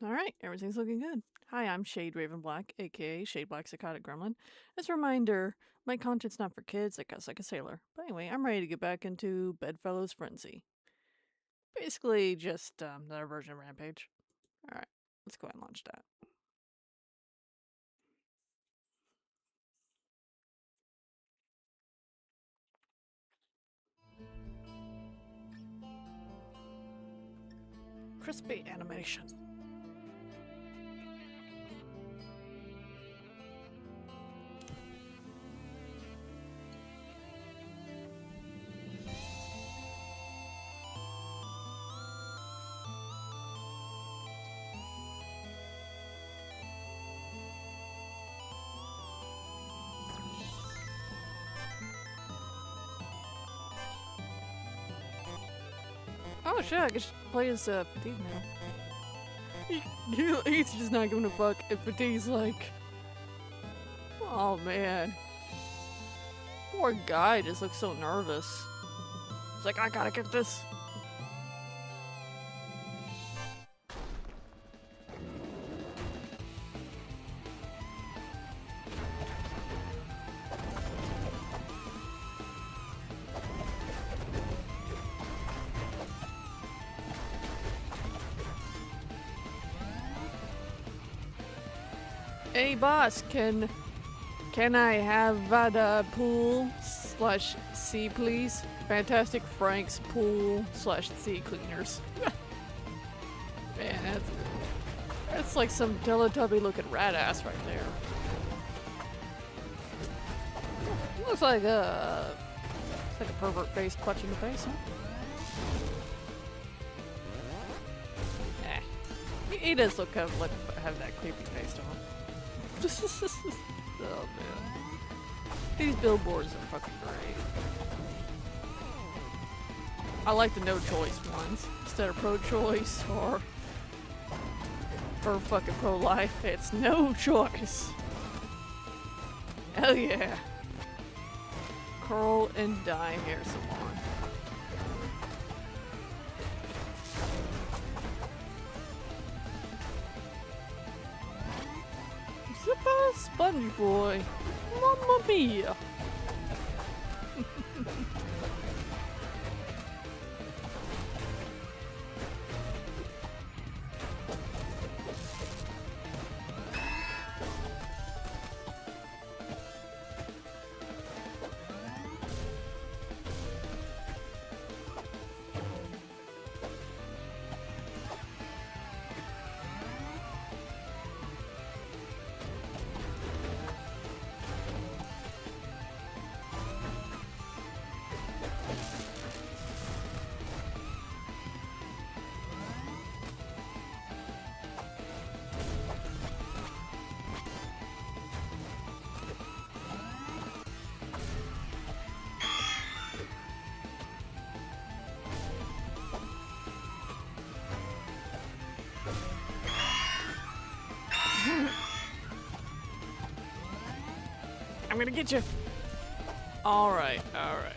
Alright, everything's looking good. Hi, I'm Shade Raven Black, aka Shade Black Psychotic Gremlin. As a reminder, my content's not for kids, I cuss like a sailor. But anyway, I'm ready to get back into Bedfellows Frenzy. Basically, just another version of Rampage. Alright, let's go ahead and launch that. Crispy animation. Oh shit, I can play as Fatigue now. He's just not giving a fuck if Fatigue's like... Oh man. Poor guy just looks so nervous. He's like, I gotta get this. Hey boss, can I have that pool slash sea please? Fantastic Frank's pool slash sea cleaners. Man, that's like some Teletubby looking rat ass right there. Looks like a pervert face clutching the face, huh? He does look kind of like have that creepy face to him. Oh man. These billboards are fucking great. I like the no choice ones. Instead of pro-choice or fucking pro-life, it's no choice. Hell yeah. Curl and dye hair salon. Zipper Spongy Boy. Mamma mia. I'm gonna get you. Alright, alright.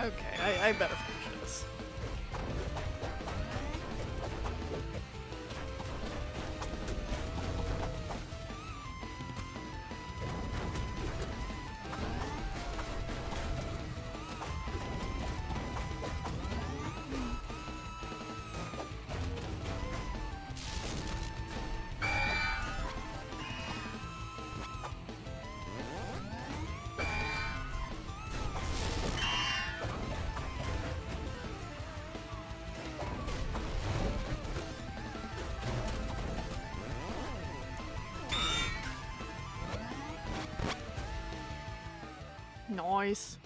Okay, I better finish this. Nice.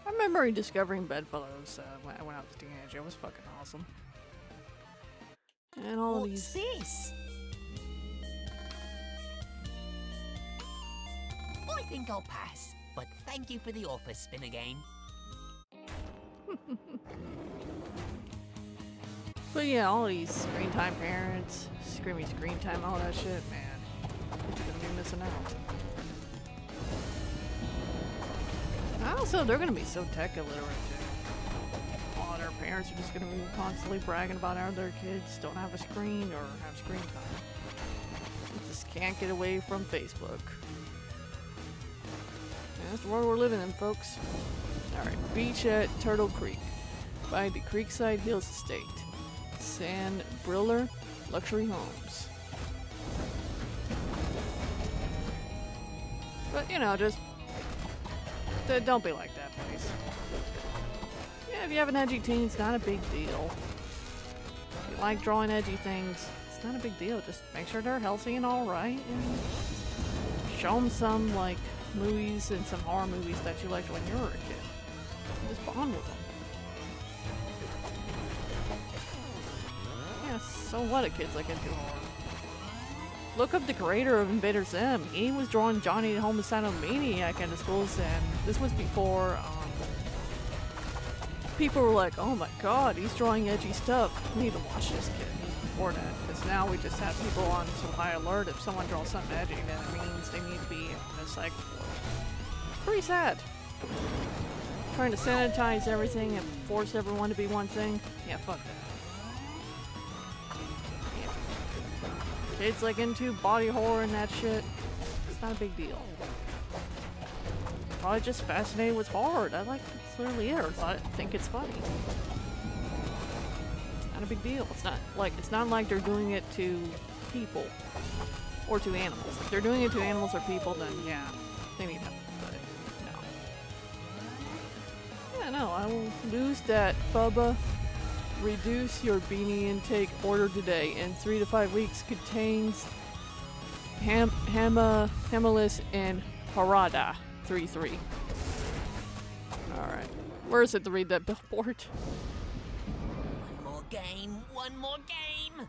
I remember rediscovering Bedfellows when I was a teenager. It was fucking awesome. And all of What's these. this? I think I'll pass, but thank you for the offer, Spin again. But yeah, all these screen time parents, screaming screen time, all that shit, man. You're gonna be missing out. Also, they're gonna be so tech illiterate too. All their parents are just gonna be constantly bragging about how their kids don't have a screen or have screen time. They just can't get away from Facebook. That's the world we're living in, folks. Alright, beach at Turtle Creek by the Creekside Hills Estate. Sand Briller Luxury Homes. But, you know, just don't be like that, please. Yeah, if you have an edgy teen, it's not a big deal. If you like drawing edgy things, it's not a big deal. Just make sure they're healthy and alright, and show them some, like, movies and some horror movies that you liked when you were a kid. Just bond with them. Yeah, so what a kid's like into horror. Look up the creator of Invader Zim. He was drawing Johnny the Homicidal Maniac in the schools, and this was before people were like, oh my god, he's drawing edgy stuff. We need to watch this kid. Before that, because now we just have people on some high alert. If someone draws something edgy, then it means they need to be in a psych ward. Pretty sad. Trying to sanitize everything and force everyone to be one thing. Yeah, fuck that. Yeah. Kids like into body horror and that shit. It's not a big deal. Probably just fascinated with horror. That's literally it. Or think it's funny. Not a big deal. It's not like they're doing it to people or to animals. If they're doing it to animals or people, then yeah, they need help. But no. Yeah, no, I will lose that, Bubba. Reduce your beanie intake. Order today. In 3 to 5 weeks contains Hamalis and Harada 3-3. Alright. Where is it to read that billboard? One more game!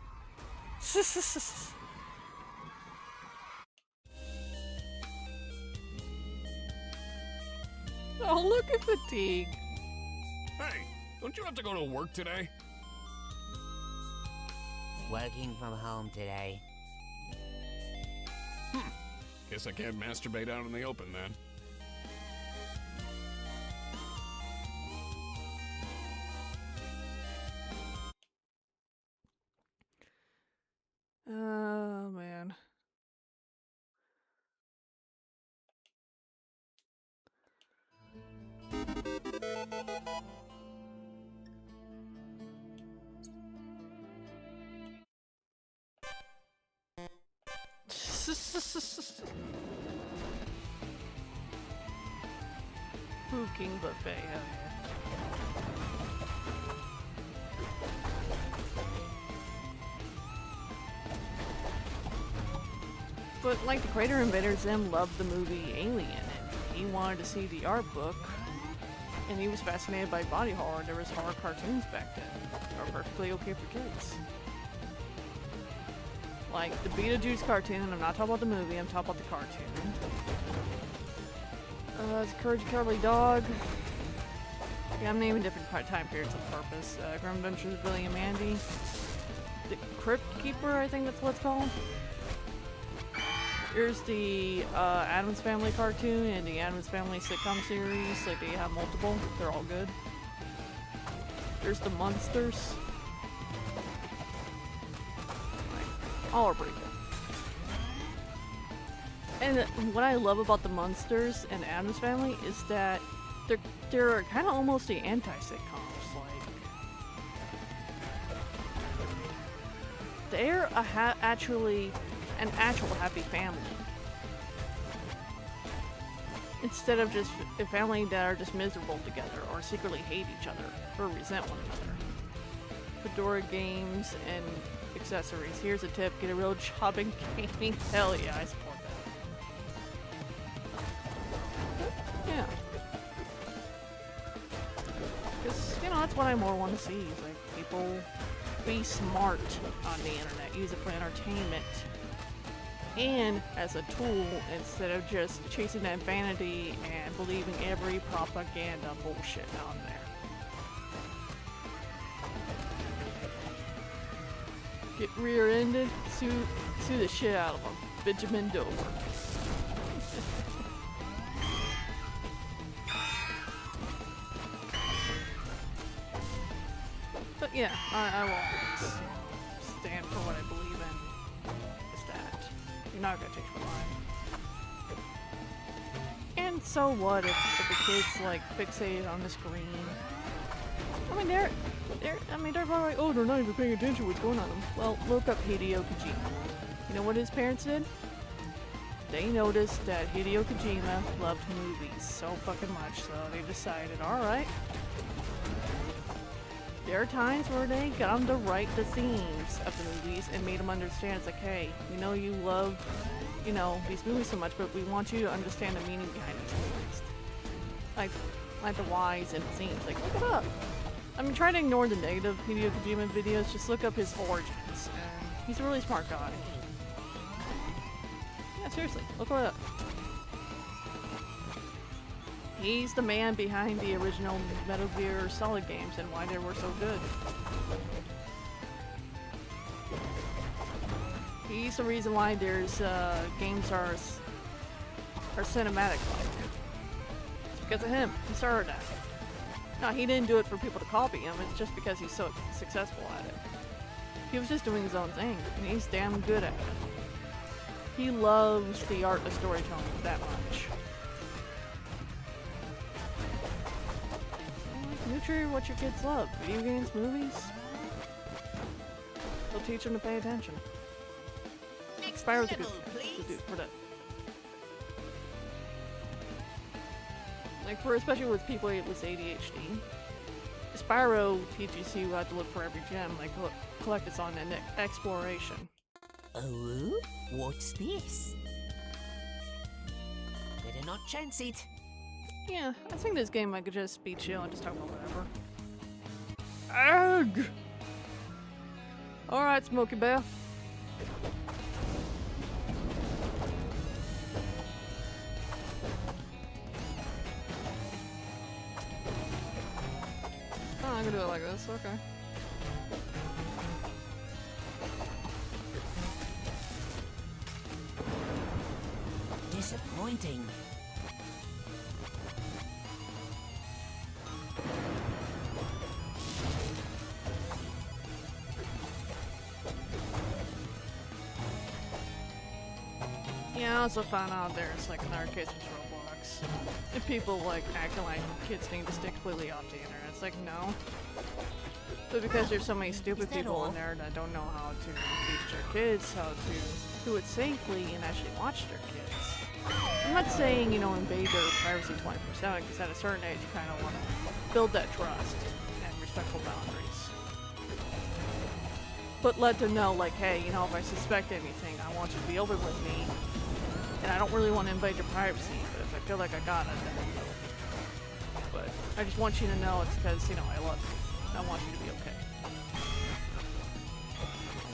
Oh, look at fatigue. Hey, don't you have to go to work today? Working from home today. Guess I can't masturbate out in the open then. Oh, man. Food King Buffet, hell yeah. But like the creator and Invader Zim loved the movie Alien, and he wanted to see the art book, and he was fascinated by body horror. There was horror cartoons back then. They were perfectly okay for kids. Like the Beetlejuice cartoon, I'm not talking about the movie, I'm talking about the cartoon. It's Courage the Cowardly Dog. Yeah, I'm naming different time periods on purpose. Grim Adventures of Billy and Mandy. The Crypt Keeper, I think that's what it's called. Here's the Addams Family cartoon and the Addams Family sitcom series. Like, they have multiple. They're all good. There's the Munsters. Like, all are pretty good. And what I love about the Munsters and Addams Family is that they're kind of almost the anti-sitcoms. Like, they're actually an actual happy family, instead of just a family that are just miserable together or secretly hate each other or resent one another. Fedora games and accessories. Here's a tip: get a real job in gaming. Hell yeah, I support that. Yeah, because you know that's what I more want to see. Is like people be smart on the internet, use it for entertainment and as a tool, instead of just chasing that vanity and believing every propaganda bullshit out there. Get rear-ended, sue the shit out of him. Benjamin Dover. But yeah, I won't stand for what I believe in. Is that you're not gonna change my mind. And so what if the kid's like fixated on the screen? I mean, they're probably like, oh, they're not even paying attention to what's going on. Well, look up Hideo Kojima. You know what his parents did? They noticed that Hideo Kojima loved movies so fucking much, so they decided, alright. There are times where they got him to write the themes of the movies and made him understand, it's like, hey, we know you love, you know, these movies so much, but we want you to understand the meaning behind these movies. Like the whys and themes. Like, look it up. I mean, try to ignore the negative Hideo Kojima videos, just look up his origins, and he's a really smart guy. Yeah, seriously, look it up. He's the man behind the original Metal Gear Solid games and why they were so good. He's the reason why there's games are cinematic. It's because of him. He started that. No, he didn't do it for people to copy him. It's just because he's so successful at it. He was just doing his own thing, and he's damn good at it. He loves the art of storytelling that much. Nurture what your kids love. Video games, movies. They'll teach them to pay attention. Spyro's a good dude for that. Like, especially with people with ADHD. Spyro teaches you how to look for every gem, like collect it on an exploration. Oh, what's this? Better not chance it. Yeah, I think this game I could just be chill and just talk about whatever. Ugh! Alright, Smokey Bear. Oh, I'm gonna do it like this, okay. Disappointing. Yeah, I also found out there's like another case with Roblox. And people like acting like kids need to stay completely off the internet. It's like, no. But because there's so many stupid people in there that don't know how to teach their kids how to do it safely and actually watch their kids. I'm not saying, you know, invade their privacy 24/7, because at a certain age you kind of want to build that trust and respectful boundaries. But let them know, like, hey, you know, if I suspect anything, I want you to be open with me. And I don't really want to invade your privacy, but if I feel like I got it, then I will. But I just want you to know it's because, you know, I love you. I want you to be okay.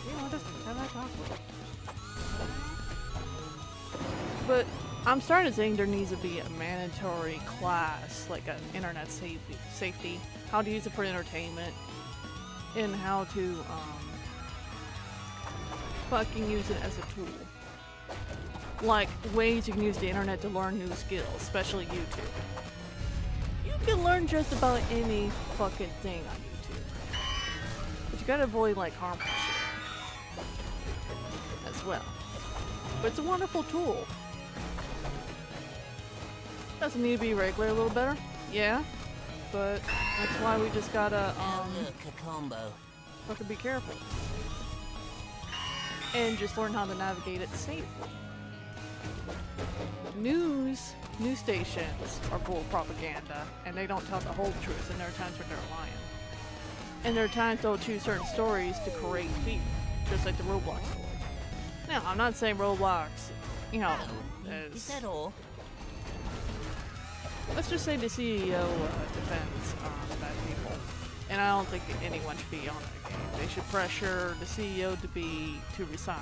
You know, just have that talk with them. But I'm starting to think there needs to be a mandatory class, like an internet safety, how to use it for entertainment, and how to fucking use it as a tool. Like ways you can use the internet to learn new skills, especially YouTube. You can learn just about any fucking thing on YouTube. But you gotta avoid like harmful shit as well. But it's a wonderful tool. Doesn't need to be regular a little better. Yeah. But that's why we just gotta Look, a combo. fucking be careful. And just learn how to navigate it safely. News stations are full of propaganda, and they don't tell the whole truth, and there are times when they're lying. And there are times they'll choose certain stories to create fear, just like the Roblox story. Now, I'm not saying Roblox, you know, Is that all? let's just say the CEO defends bad people. And I don't think anyone should be on that game. They should pressure the CEO to resign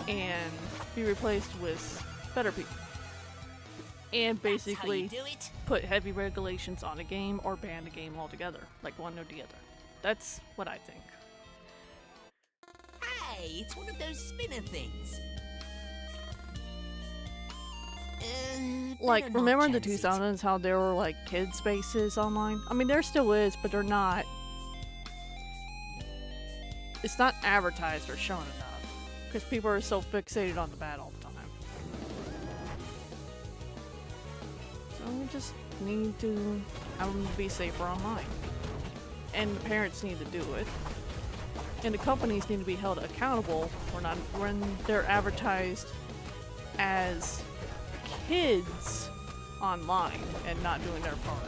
and be replaced with better people. And basically That's how you do it. put heavy regulations on a game or ban the game altogether, like one or the other. That's what I think. Hey, it's one of those spinner things. Like, Better not remember in the chance it. 2000s how there were like kid spaces online? I mean, there still is, but they're not. It's not advertised or shown enough because people are so fixated on the bad all the time. So we just need to have them be safer online, and the parents need to do it, and the companies need to be held accountable when they're advertised as kids online and not doing their part.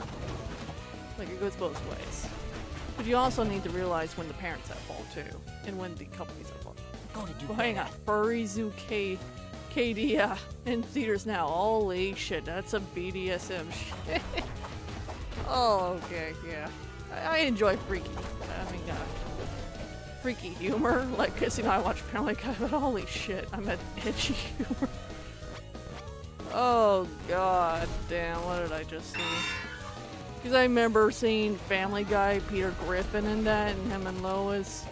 Like, it goes both ways. But you also need to realize when the parents at fault too, and when the companies at fault. Gotta do Well, hang on, Furry Zoo KD in theaters now. Holy shit, that's a BDSM shit. Oh, okay, yeah. I enjoy freaky humor. Like, cause you know I watch Family Guy, but holy shit, I'm at edgy humor. Oh god damn, what did I just see? Because I remember seeing Family Guy, Peter Griffin in that, and him and Lois.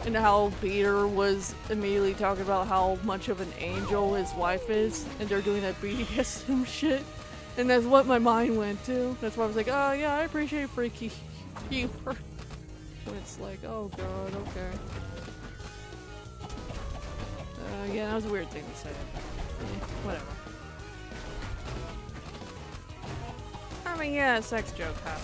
And how Peter was immediately talking about how much of an angel his wife is, and they're doing that BDSM shit. And that's what my mind went to. That's why I was like, oh yeah, I appreciate freaky humor. And it's like, oh god, okay. Yeah, that was a weird thing to say. Whatever. I mean, yeah, sex joke, haha.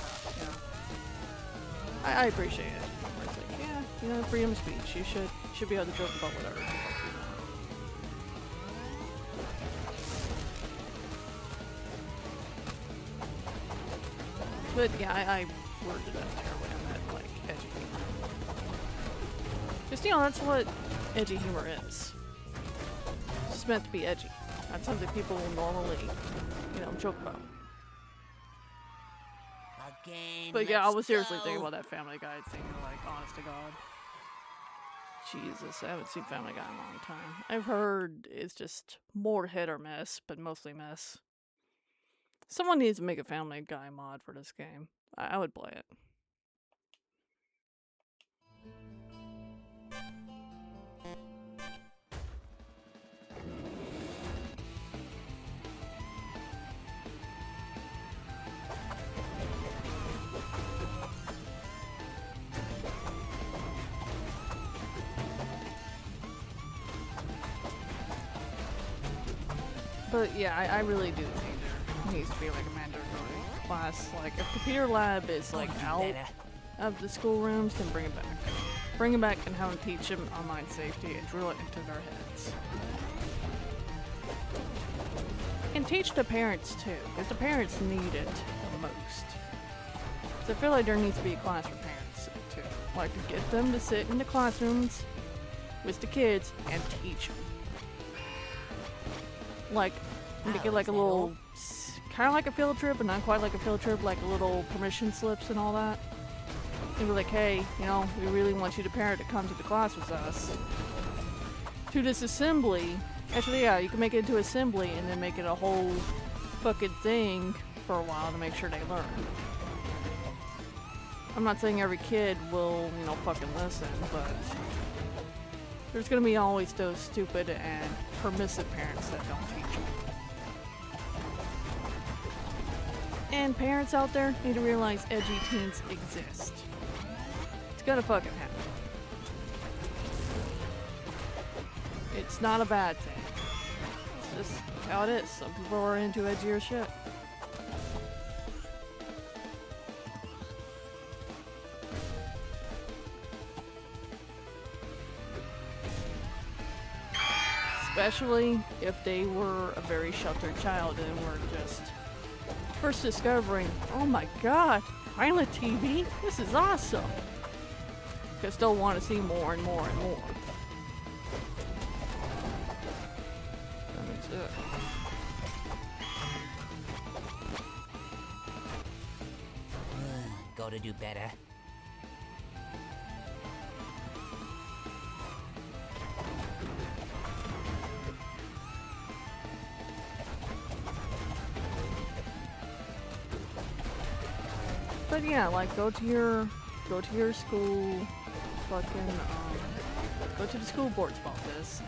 Yeah. I appreciate it. It's like, yeah, you know, freedom of speech. You should be able to joke about whatever the fuck you want. But yeah, I worded it terribly. I meant like edgy humor. Just, you know, that's what edgy humor is. It's just meant to be edgy. Not something people will normally, you know, joke about. Again, But yeah, I let's was seriously go. thinking about that Family Guy thing, like, honest to God. Jesus, I haven't seen Family Guy in a long time. I've heard it's just more hit or miss, but mostly miss. Someone needs to make a Family Guy mod for this game. I would play it. But yeah, I really do think there needs to be like a mandatory class. Like, if computer lab is like Gotta do out better. of the schoolrooms, then bring it back. Bring it back and have them teach them online safety and drill it into their heads. And teach the parents too, because the parents need it the most. So I feel like there needs to be a class for parents too. Like, to get them to sit in the classrooms with the kids and teach them. Like, make it like a little, kind of like a field trip, but not quite like a field trip, like a little permission slips and all that. And be like, hey, you know, we really want you to parent to come to the class with us. To this assembly. Actually, yeah, you can make it into assembly and then make it a whole fucking thing for a while to make sure they learn. I'm not saying every kid will, you know, fucking listen, but there's gonna be always those stupid and permissive parents that don't teach them. And parents out there need to realize edgy teens exist. It's gonna fucking happen. It's not a bad thing. It's just how it is. Some people are into edgier shit. Especially if they were a very sheltered child and were just first discovering, oh my god, pilot TV? This is awesome! Because they'll want to see more and more and more. That makes it. Gotta do better. But yeah, like go to your school, fucking Go to the school boards about this.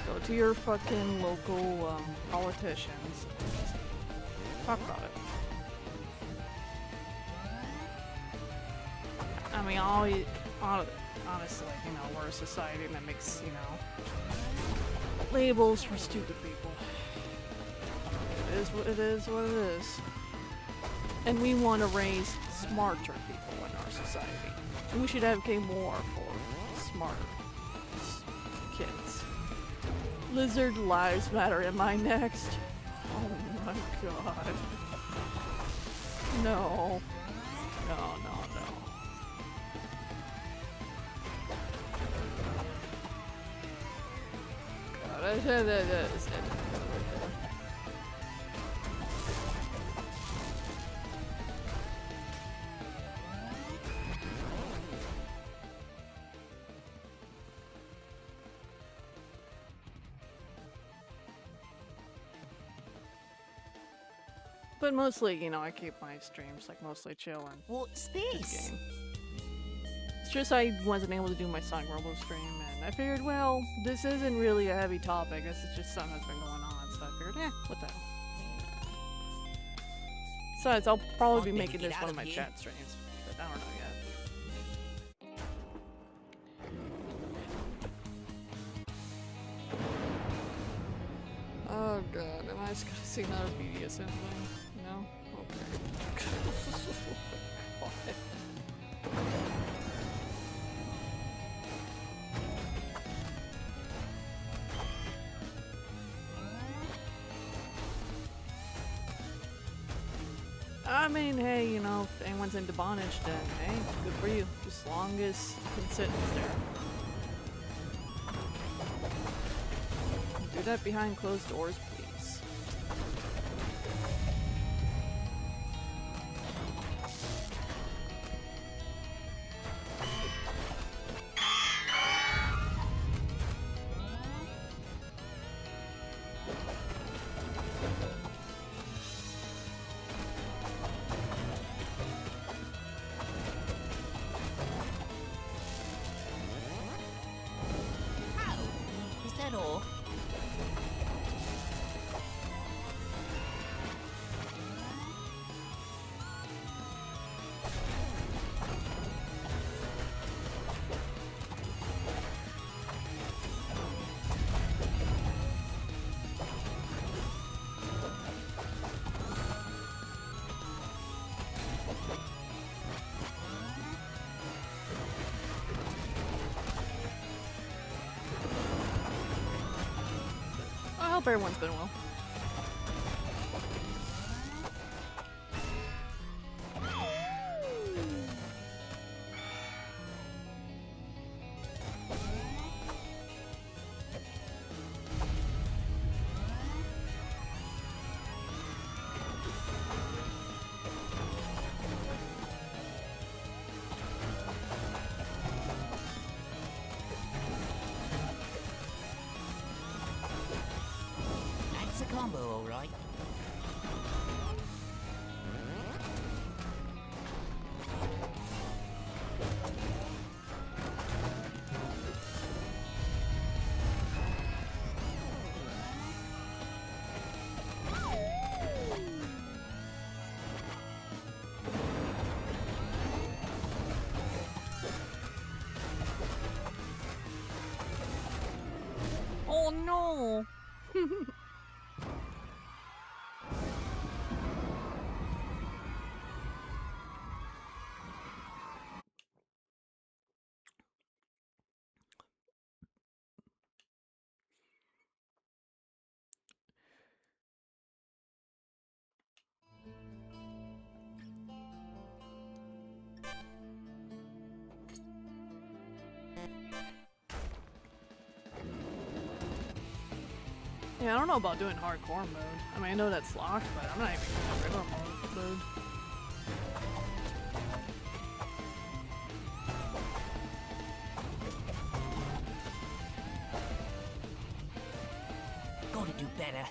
Go to your fucking local politicians. Talk about it. I mean, honestly, you know, we're a society that makes, you know, labels for stupid people. It is what it is, what it is. And we want to raise smarter people in our society. And we should advocate more for smarter kids. Lizard lives matter. Am I next? Oh my god. No. No, no, no. God, that is it. But mostly, you know, I keep my streams like mostly chill and What's just this? game. It's just I wasn't able to do my Sonic Robo stream, and I figured, well, this isn't really a heavy topic. This is just something that's been going on, so I figured, what the hell. Besides, I'll probably be I'd better making get this out one of of my here. chat streams, but I don't know yet. Oh god, am I just gonna see another BDSM thing? No? Okay. God. I mean, hey, you know, if anyone's into bondage, then hey, good for you. Just as long as consent is there. Do that behind closed doors, please. Is that all? I hope everyone's been well. That's a combo, all right. Oh no! Yeah, I don't know about doing hardcore mode. I mean, I know that's locked, but I'm not even doing regular mode. Gotta do better.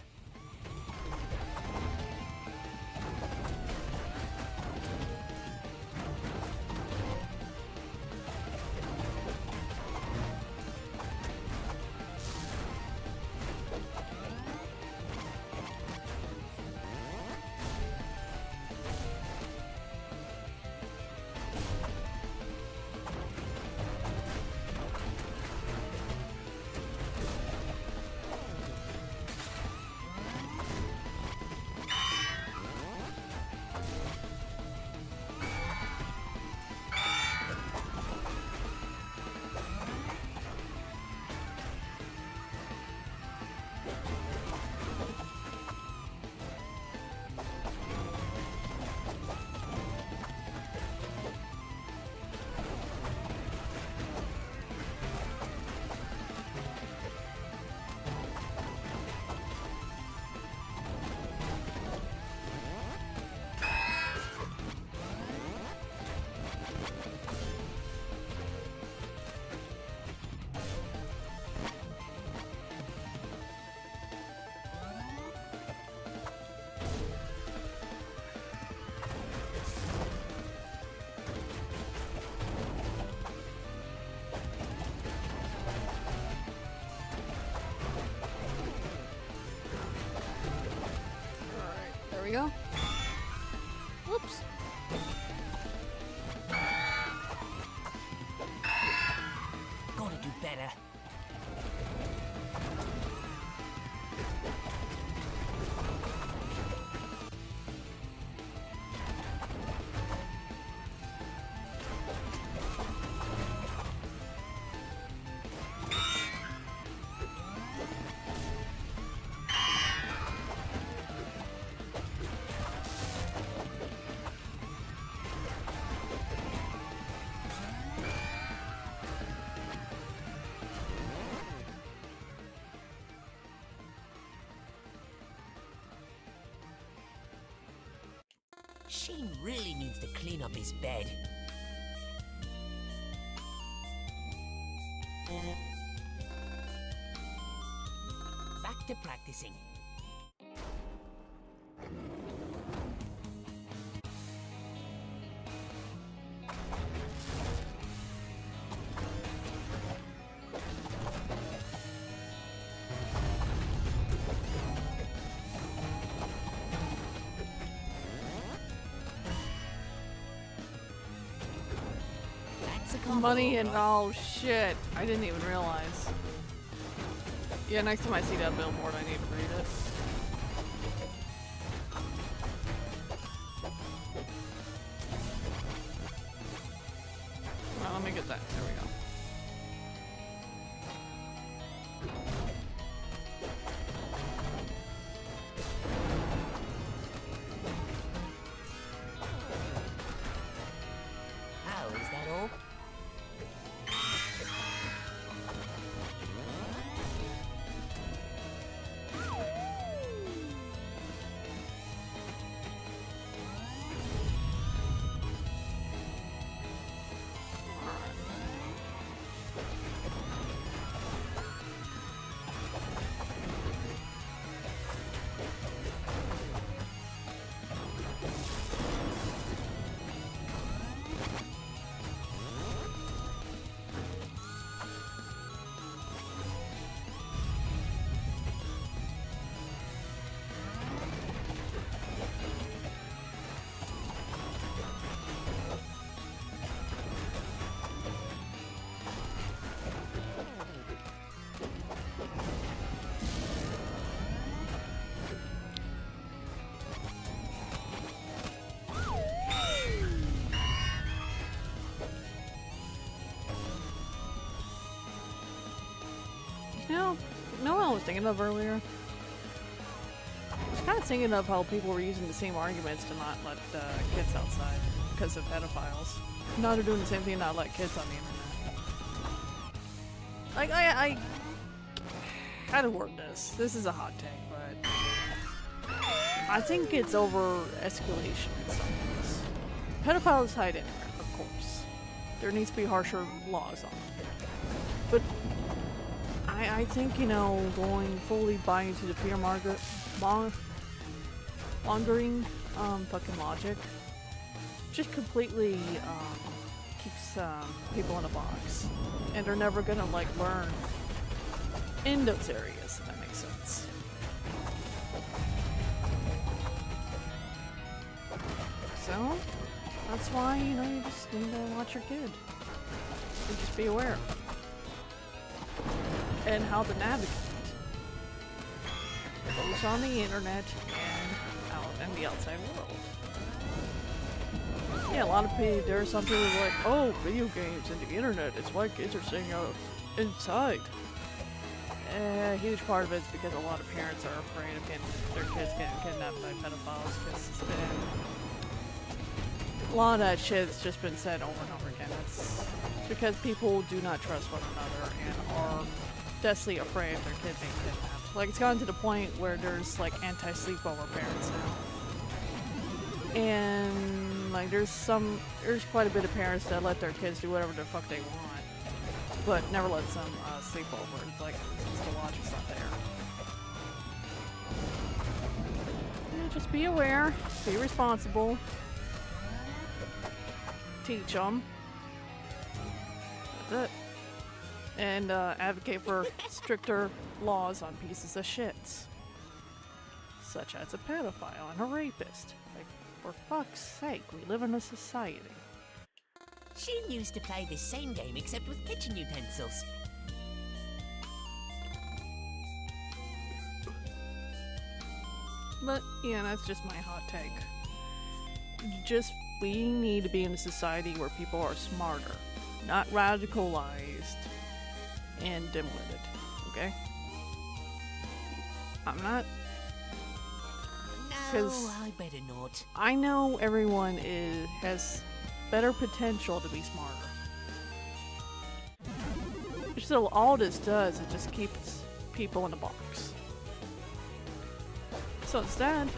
we go. Whoops. Gotta do better. Shane really needs to clean up his bed. Back to practicing. Money and oh shit, I didn't even realize. Yeah, next time I see that billboard, I need to read it. Well, let me get that. There we go. How is that all? You know what I was thinking of earlier? I was kind of thinking of how people were using the same arguments to not let kids outside because of pedophiles. Now they're doing the same thing, not let kids on the internet. Like, I how to word this? This is a hot take, but I think it's over escalation in some ways. Pedophiles hide anywhere, of course. There needs to be harsher laws on them. But I think, you know, going fully buying into the fear mongering fucking logic just completely keeps people in a box. And they're never gonna, like, learn in those areas, if that makes sense. So, that's why, you know, you just need to watch your kid. And just be aware. And how to navigate both on the internet and out in the outside world. Yeah, a lot of people, there are some people who are like, oh, video games and the internet, it's why kids are staying out inside. A huge part of it's because a lot of parents are afraid of getting their kids getting kidnapped by pedophiles because a lot of that shit's just been said over and over again. It's because people do not trust one another and are deathly afraid of their kid being kidnapped. Like, it's gotten to the point where there's, like, anti-sleepover parents now. And, like, there's quite a bit of parents that let their kids do whatever the fuck they want, but never lets them sleep over. It's like, the logic's not there. Yeah, just be aware, be responsible, teach them. That's it. And advocate for stricter laws on pieces of shit. such as a pedophile and a rapist. Like, for fuck's sake, we live in a society. She used to play this same game except with kitchen utensils. But, yeah, that's just my hot take. We need to be in a society where people are smarter, not radicalized and dim-witted, okay? I'm not... No, I better not. I know everyone has better potential to be smarter. So all this does is just keeps people in a box. So instead,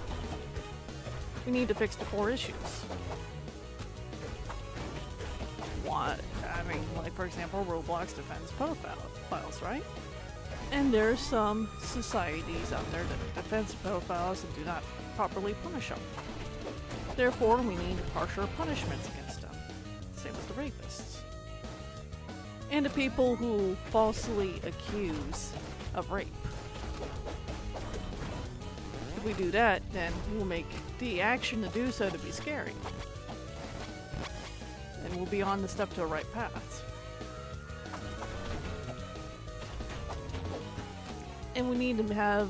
we need to fix the core issues. Like for example, Roblox defends pedophiles, right? And there's some societies out there that defend pedophiles and do not properly punish them. Therefore, we need harsher punishments against them. Same as the rapists. And the people who falsely accuse of rape. If we do that, then we'll make the action to do so to be scary. And we'll be on the step to a right path. And we need to have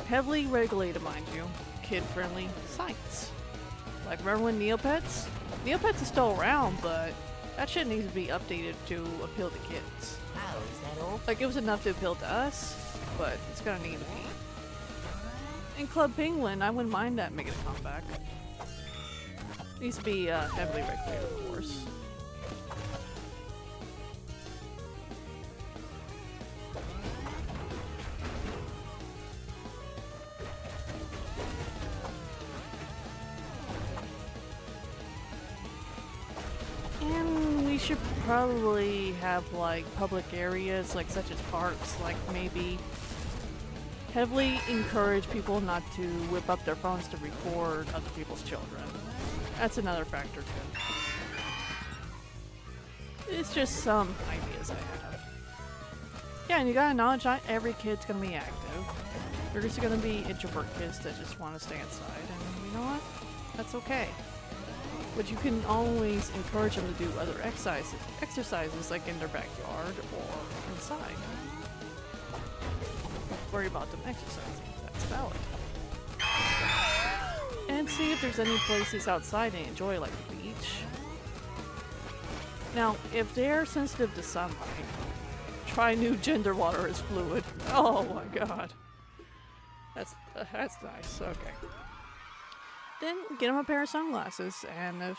heavily regulated, mind you, kid-friendly sites. Like remember when Neopets? Neopets is still around, but that shit needs to be updated to appeal to kids. Oh, is that all? Like it was enough to appeal to us, but it's gonna need to be. And Club Penguin, I wouldn't mind that making a comeback. Needs to be heavily regulated, of course. And we should probably have like public areas, like such as parks, like maybe heavily encourage people not to whip up their phones to record other people's children. That's another factor too. It's just some ideas I have. Yeah, and you gotta acknowledge not every kid's gonna be active. There's gonna be introvert kids that just want to stay inside, and you know what? That's okay. But you can always encourage them to do other exercises like in their backyard or inside. Don't worry about them exercising. That's valid. And see if there's any places outside they enjoy, like the beach. Now, if they're sensitive to sunlight, try new gender water is fluid. Oh my god. That's nice. Okay. Then get them a pair of sunglasses, and if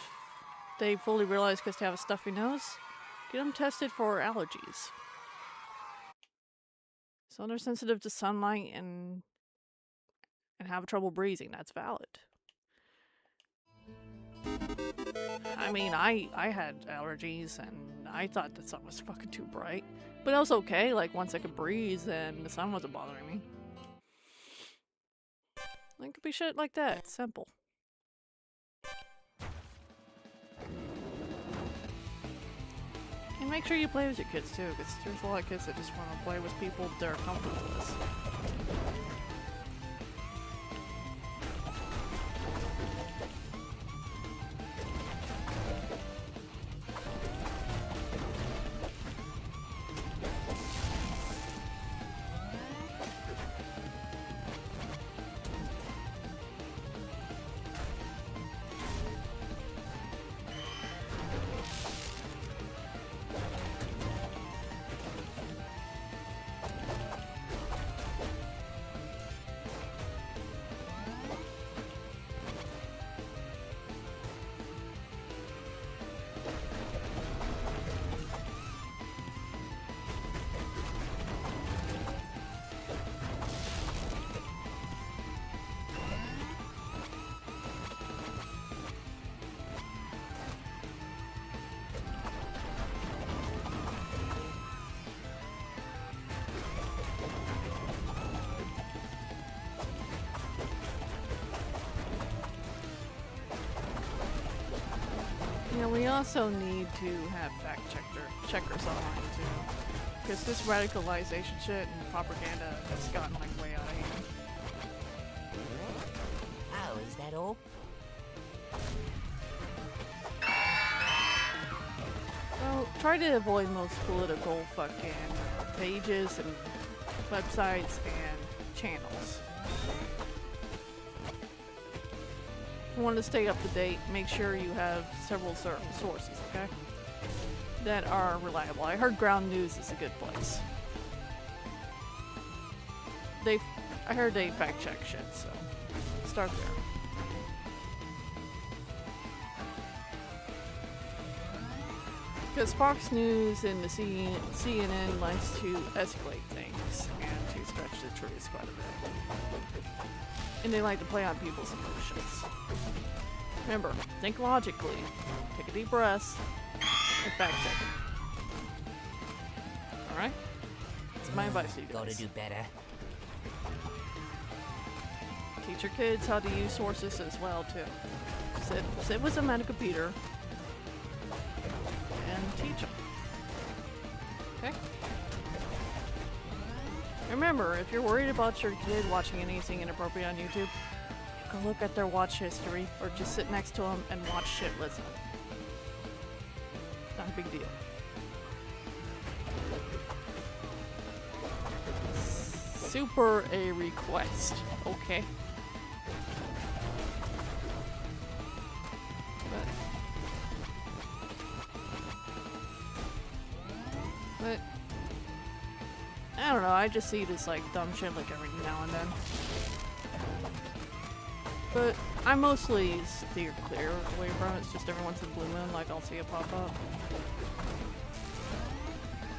they fully realize because they have a stuffy nose, get them tested for allergies. So they're sensitive to sunlight and have trouble breathing. That's valid. I mean, I had allergies and I thought the sun was fucking too bright. But it was okay, like once I could breathe and the sun wasn't bothering me. It could be shit like that. It's simple. And make sure you play with your kids too, because there's a lot of kids that just want to play with people they're comfortable with. You know, we also need to have checkers online too. Because this radicalization shit and propaganda has gotten like way out of hand. all. Well, try to avoid most political fucking pages and websites and channels. If you want to stay up to date, make sure you have several certain sources, okay? That are reliable. I heard Ground News is a good place. I heard they fact check shit, so start there. Because Fox News and the CNN likes to escalate things and to stretch the truth quite a bit. And they like to play on people's emotions. Remember, think logically, take a deep breath, and fact check it. Alright? That's my advice to you Gotta guys. do better. Teach your kids how to use sources as well, too. Sit with them at a computer and teach them. Okay? Remember, if you're worried about your kid watching anything inappropriate on YouTube, go look at their watch history or just sit next to them and watch shit with them. Not a big deal. Super a request, okay? But I don't know, I just see this like dumb shit like every now and then. But I mostly steer clear away from it. It's just every once in a blue moon, like I'll see it pop up.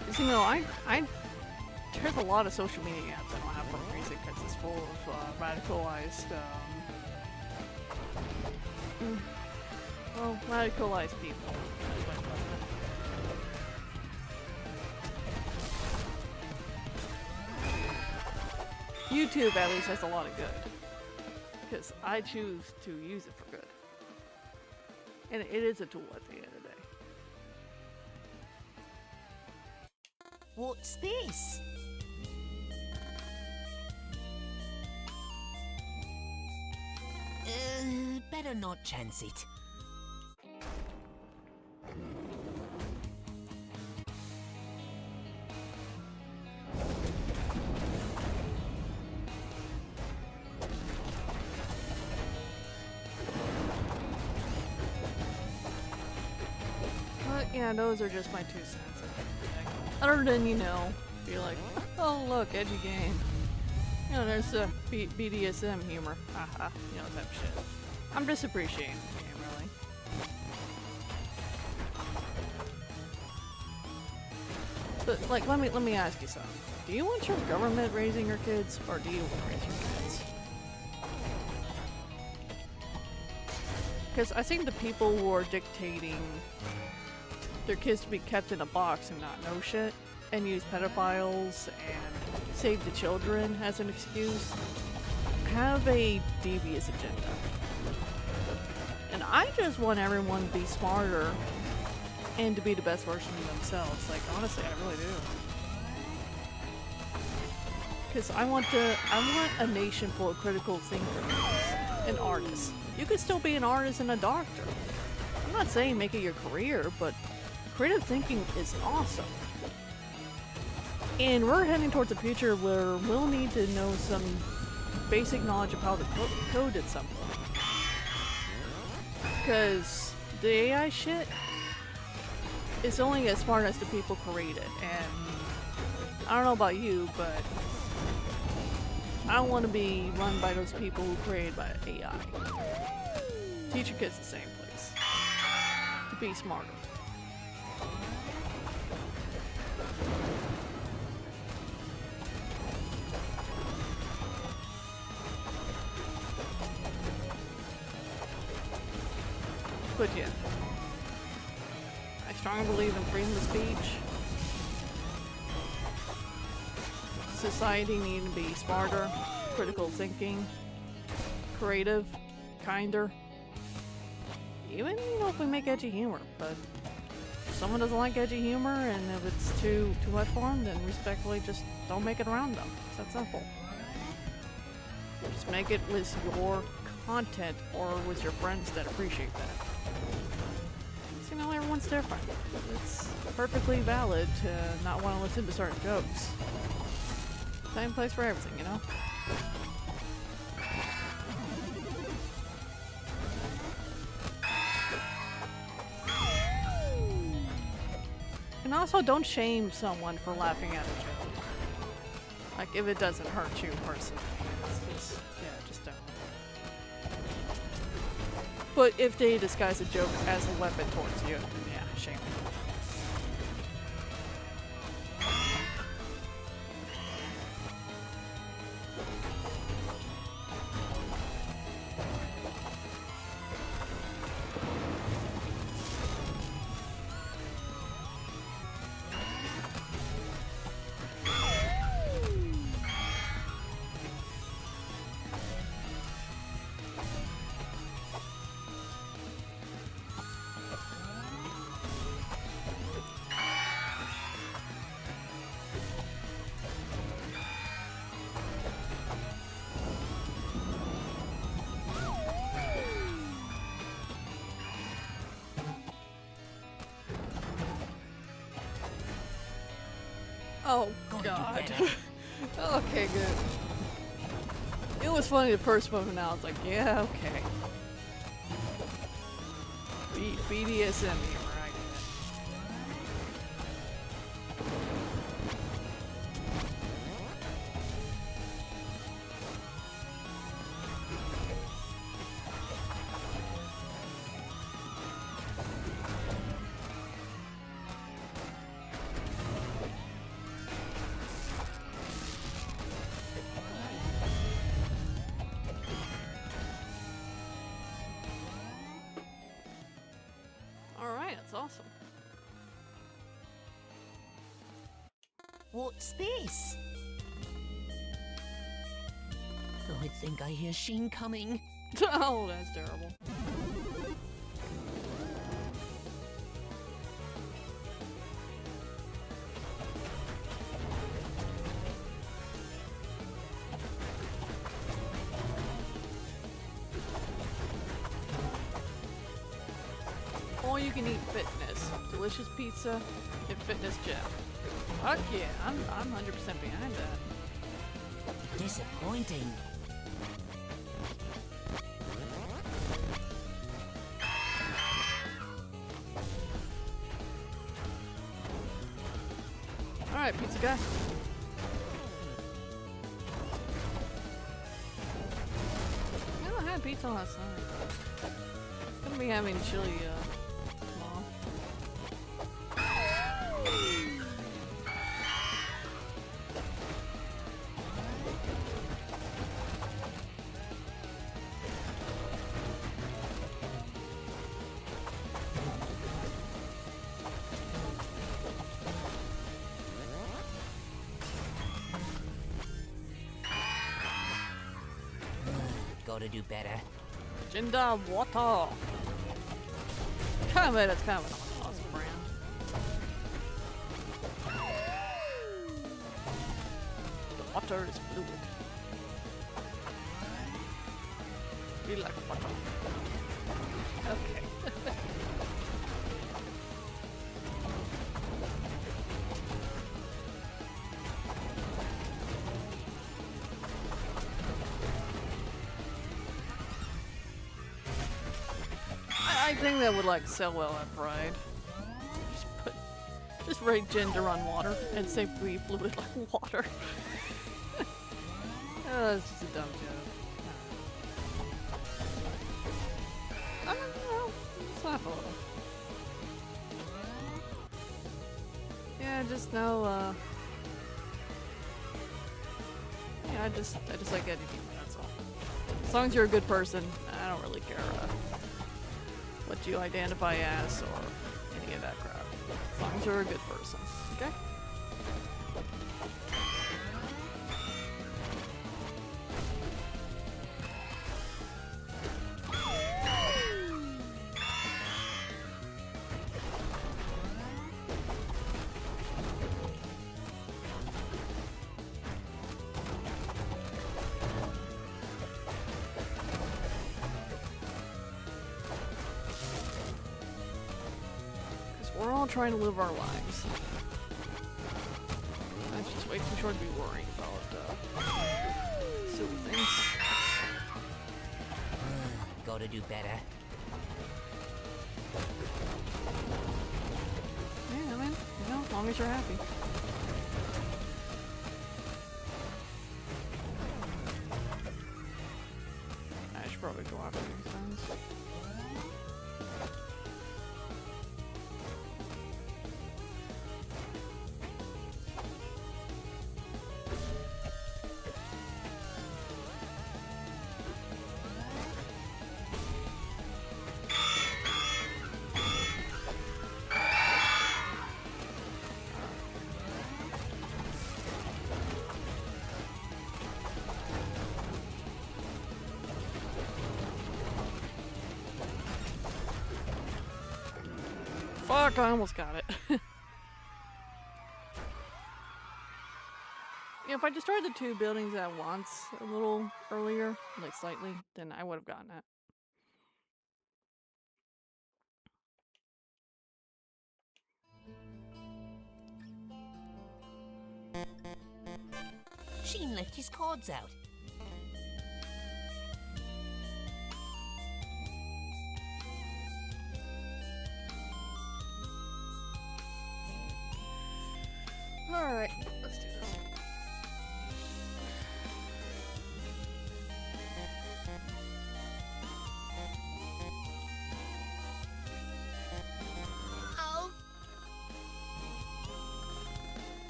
Cause you know, there's a lot of social media apps I don't have for a reason because it's full of radicalized, radicalized people. That's what I put it. YouTube at least has a lot of good. Because I choose to use it for good. And it is a tool at the end of the day. What's this? Better not chance it. But yeah, those are just my 2 cents. Other than, you know, be like, oh look, edgy game. You know, there's BDSM humor. Haha, you know, type shit. I'm just appreciating the game, really. But like, let me ask you something. Do you want your government raising your kids, or do you want to raise your kids? Because I think the people who are dictating their kids to be kept in a box and not know shit, and use pedophiles and save the children as an excuse, have a devious agenda. And I just want everyone to be smarter and to be the best version of themselves. Like, honestly, I really do. Because I want a nation full of critical thinkers and artists. You could still be an artist and a doctor. I'm not saying make it your career, but creative thinking is awesome. And we're heading towards a future where we'll need to know some basic knowledge of how to code at some point. Because the AI shit is only as smart as the people create it. And I don't know about you, but I don't want to be run by those people who created by AI. Teach your kids the same place. To be smarter. But yeah, I strongly believe in freedom of speech. Society needs to be smarter, critical thinking, creative, kinder. Even, you know, if we make edgy humor, but if someone doesn't like edgy humor and if it's too much for them, then respectfully just don't make it around them. It's that simple. Just make it with your content, or was your friends that appreciate that? So, you know, everyone's different. It's perfectly valid to not want to listen to certain jokes. Same place for everything, you know? And also, don't shame someone for laughing at a joke. Like, if it doesn't hurt you personally. It's just, yeah, just don't. But if they disguise a joke as a weapon towards you, then yeah, shame. Oh, Gotta do God. better. Okay, good. It was funny the first moment, now it's like, yeah, okay. BDSM humor, I get it. Alright, that's awesome. What's this? Oh, I think I hear Sheen coming. Oh, that's terrible. All you can eat fitness, delicious pizza, and fitness gym. Fuck yeah, I'm 100% behind that. Disappointing. Alright, pizza guy. I had pizza last night. Gonna be having chili tomorrow. Gotta do better. Ginger water. Kind of, that's kind of an awesome brand. The water is fluid. We like water. Okay. I think that would like sell well at Pride. Just rate ginger on water and say we fluid like water. Oh, that's just a dumb joke. I don't know. It's not a little. Yeah, just no. Yeah, I just like editing. That's all. As long as you're a good person, I don't really care. What you identify as or any of that crap. As long as you're a good person. Okay? we're all trying to live our lives. Life's just way too short to be worrying about silly things. Gotta do better. Yeah, I mean, you know, as long as you're happy. I should probably go after these things. Fuck, I almost got it. Yeah, if I destroyed the two buildings at once a little earlier, like slightly, then I would have gotten it. Sheen left his cords out. Alright, let's do this. Oh.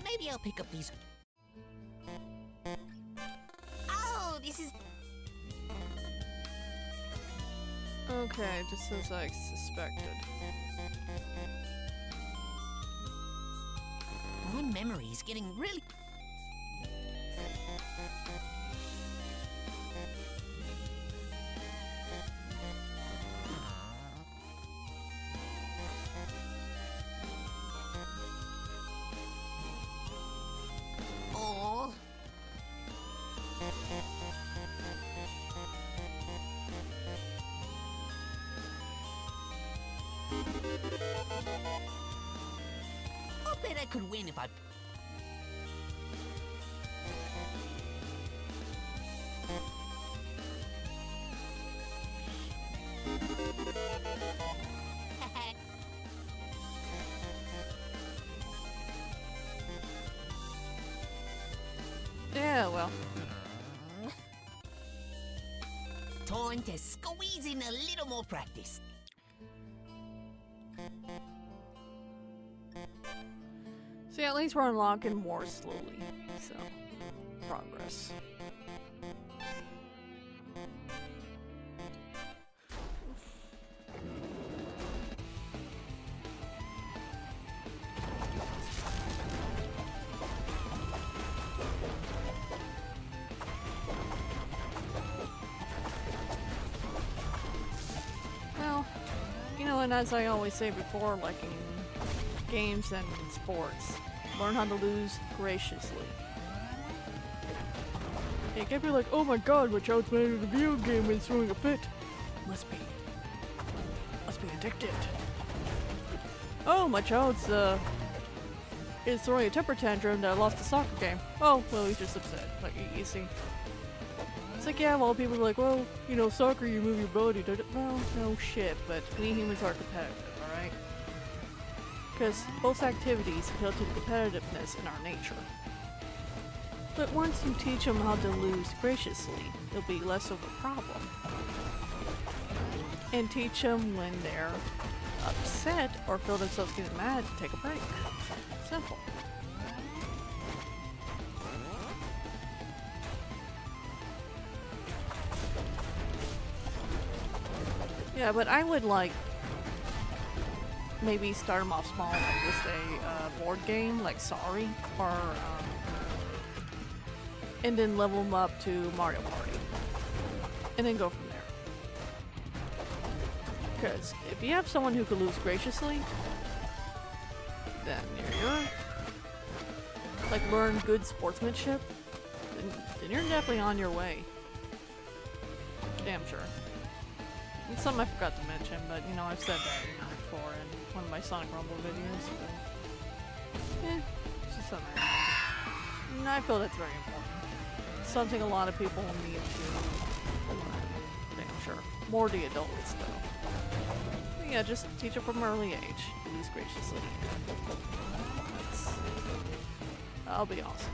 Maybe I'll pick up these. Oh, this is. Okay, just as I suspected. My memory is getting really. Oh. I bet I could win if I. Yeah, well. Time to squeeze in a little more practice. See, at least we're unlocking more slowly, so progress. Well, you know, and as I always say before, like in games and sports, learn how to lose graciously. You can't be like, oh my god, my child's playing a video game and throwing a fit. Must be addicted. Oh, my child's is throwing a temper tantrum that I lost a soccer game. Oh, well, he's just upset. Like, you see. It's like, yeah, well, people are like, well, you know, soccer, you move your body. Well, no shit, but we humans are competitive, alright? Because both activities appeal to the competitiveness in our nature. But once you teach them how to lose graciously, it'll be less of a problem. And teach them when they're upset or feel themselves getting mad to take a break. Simple. Yeah, but I would like maybe start them off small, like with a board game like Sorry, or and then level them up to Mario Party, and then go from there. Because if you have someone who can lose graciously, then you're like learn good sportsmanship, then you're definitely on your way. Damn sure. It's something I forgot to mention, but you know, I've said that before in one of my Sonic Rumble videos. But, it's just something I remember. And I feel that's very important. Something a lot of people need to think, sure. More the adults, though. But yeah, just teach it from early age. Use graciously. That'll be awesome.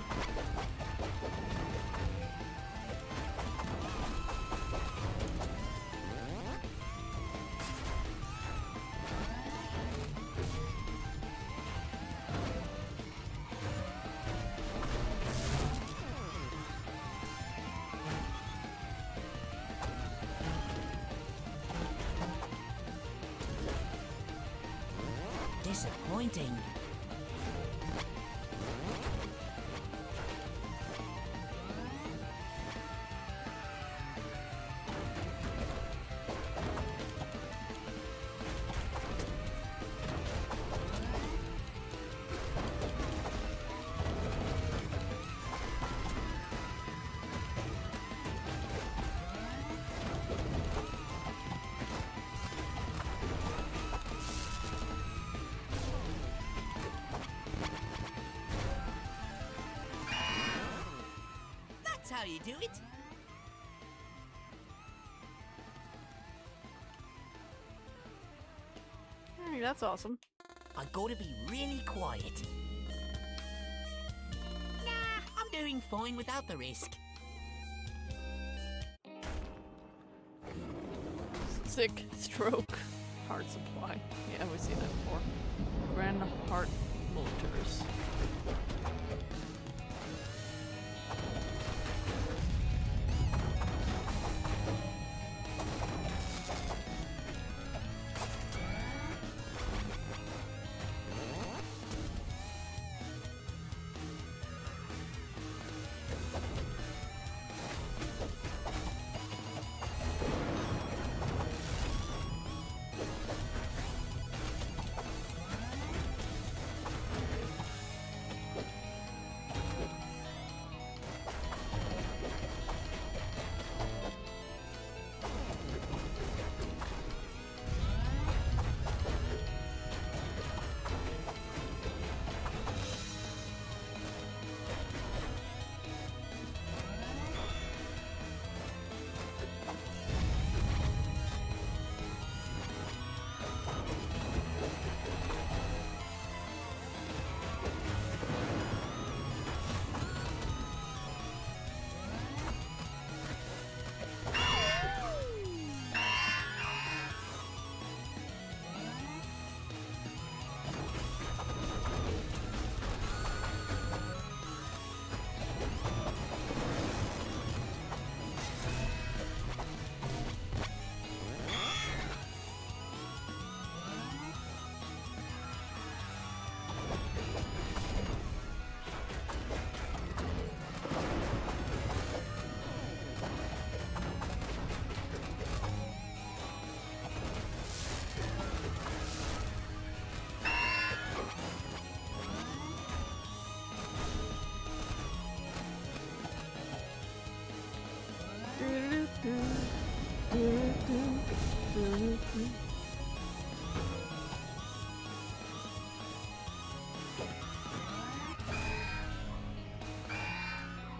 Disappointing. That's how you do it. Hey, that's awesome. I gotta be really quiet. Nah, I'm doing fine without the risk. Sick, stroke, heart supply. Yeah, we've seen that before. Grand heart motors.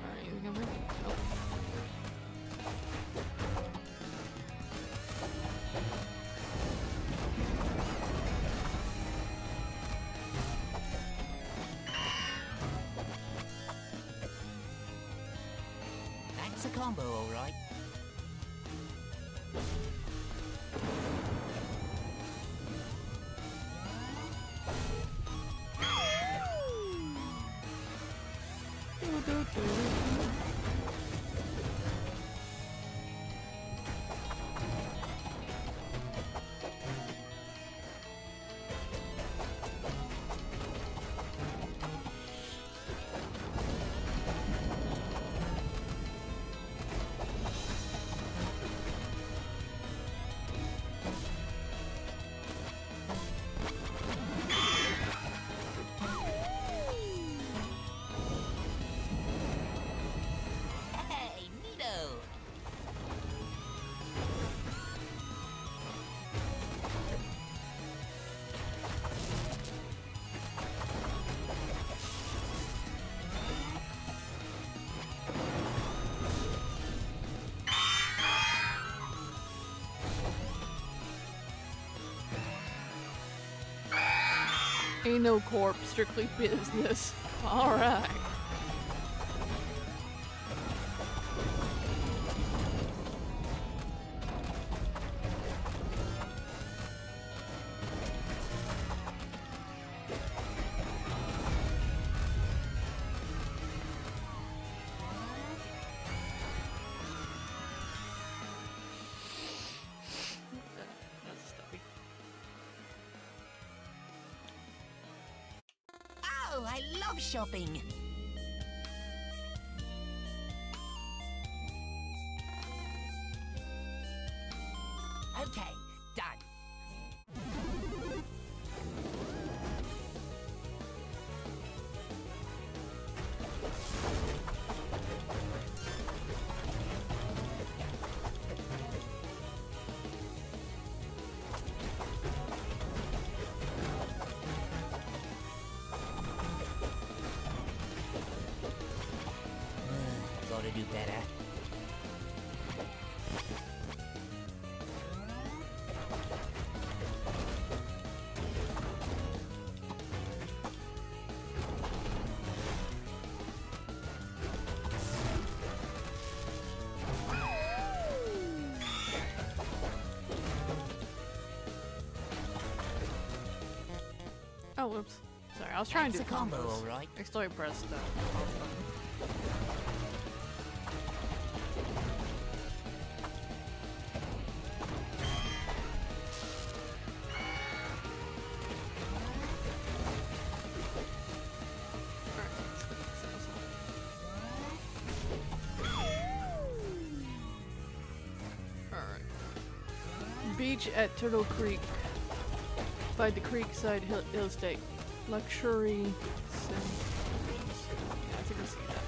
Alright, you coming? Nope. That's a combo, all right. Ain't no corp, strictly business. Alright. That's stuffy. Oh, I love shopping. Okay, done. Gotta do better. Oh, whoops. Sorry, I was trying to That's do a combo, combos. all right. I still pressed pause button. Alright, let's get this out. Alright. Beach at Turtle Creek. By the Creekside Hill Estate. Luxury Sim. Yeah, I think I see that.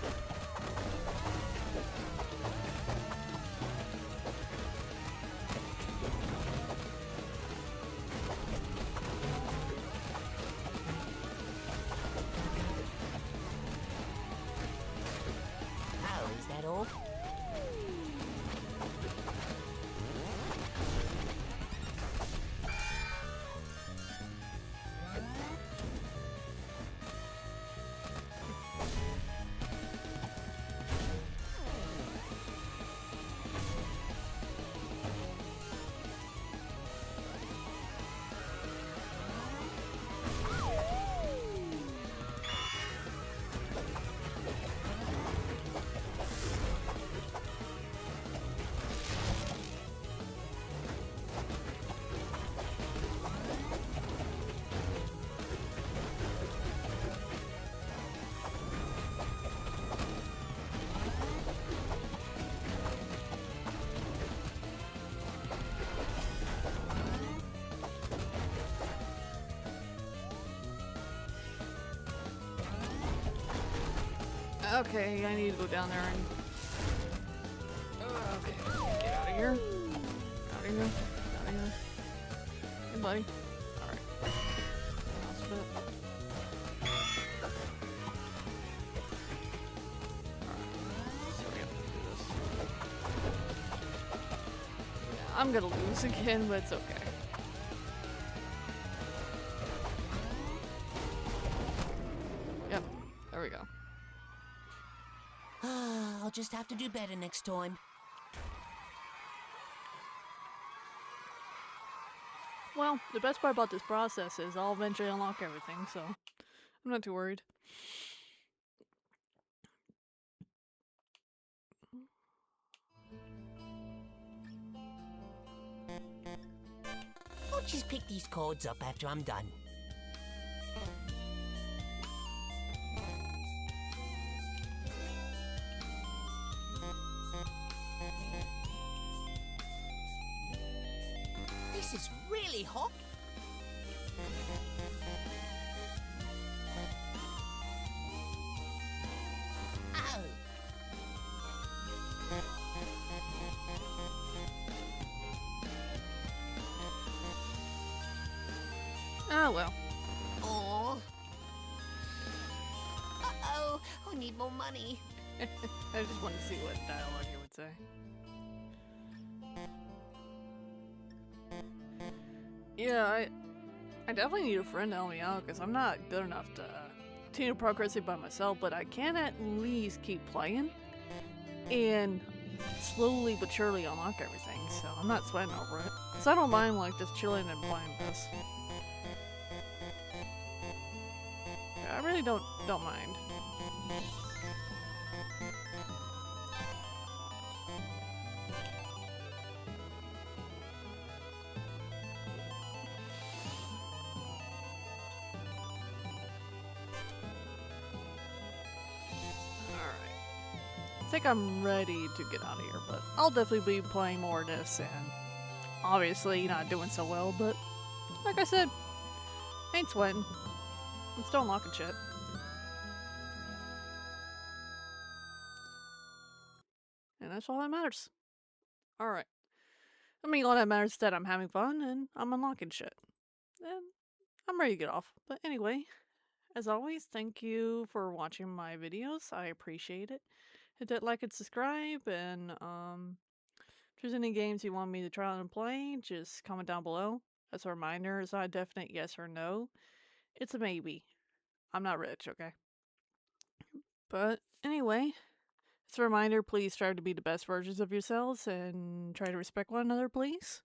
Oh, is that all? Okay, I need to go down there and. Okay, get out of here. Out of here. Out of here. Hey, buddy. Alright. Last bit. Alright. So we have to do this. Yeah, I'm gonna lose again, but it's okay. Yep, there we go. I'll just have to do better next time. Well, the best part about this process is I'll eventually unlock everything, so I'm not too worried. I'll just pick these cards up after I'm done. This is really hot. Ow. Ah, well. Aw. Uh-oh, I need more money. I just wanted to see what dialogue you would say. Yeah, I definitely need a friend to help me out because I'm not good enough to continue progressing by myself, but I can at least keep playing and slowly but surely unlock everything, so I'm not sweating over it. So I don't mind like just chilling and playing this. Yeah, I really don't mind. I think I'm ready to get out of here, but I'll definitely be playing more of this and obviously not doing so well, but like I said, ain't sweating. I'm still unlocking shit. And that's all that matters. Alright. I mean, all that matters is that I'm having fun and I'm unlocking shit. And I'm ready to get off. But anyway, as always, thank you for watching my videos. I appreciate it. Hit that like and subscribe, and if there's any games you want me to try out and play, just comment down below. As a reminder, it's not a definite yes or no. It's a maybe. I'm not rich, okay? But anyway, as a reminder, please strive to be the best versions of yourselves and try to respect one another, please.